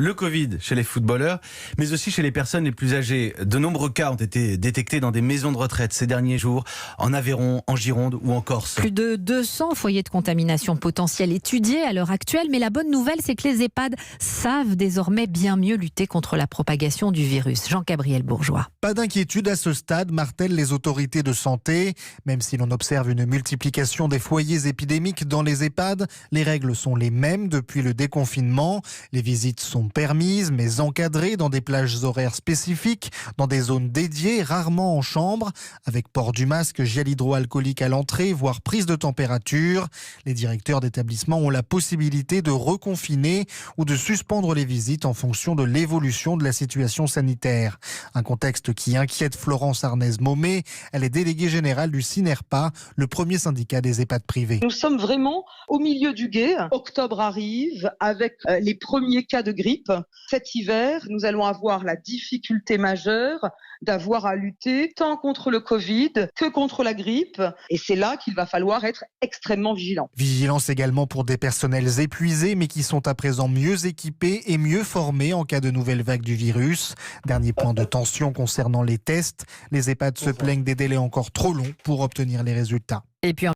Le Covid chez les footballeurs, mais aussi chez les personnes les plus âgées. De nombreux cas ont été détectés dans des maisons de retraite ces derniers jours, en Aveyron, en Gironde ou en Corse. Plus de 200 foyers de contamination potentiels étudiés à l'heure actuelle, mais la bonne nouvelle, c'est que les EHPAD savent désormais bien mieux lutter contre la propagation du virus. Jean-Gabriel Bourgeois. Pas d'inquiétude à ce stade, martèlent les autorités de santé. Même si l'on observe une multiplication des foyers épidémiques dans les EHPAD, les règles sont les mêmes depuis le déconfinement. Les visites sont permises mais encadrées dans des plages horaires spécifiques, dans des zones dédiées, rarement en chambre, avec port du masque, gel hydroalcoolique à l'entrée, voire prise de température. Les directeurs d'établissement ont la possibilité de reconfiner ou de suspendre les visites en fonction de l'évolution de la situation sanitaire. Un contexte qui inquiète Florence Arnaise-Momé. Elle est déléguée générale du CINERPA, le premier syndicat des EHPAD privés. Nous sommes vraiment au milieu du gué. Octobre arrive avec les premiers cas de grippe. Cet hiver, nous allons avoir la difficulté majeure d'avoir à lutter tant contre le Covid que contre la grippe. Et c'est là qu'il va falloir être extrêmement vigilant. Vigilance également pour des personnels épuisés mais qui sont à présent mieux équipés et mieux formés en cas de nouvelle vague du virus. Dernier point de tension concernant les tests. Les EHPAD se plaignent des délais encore trop longs pour obtenir les résultats. Et puis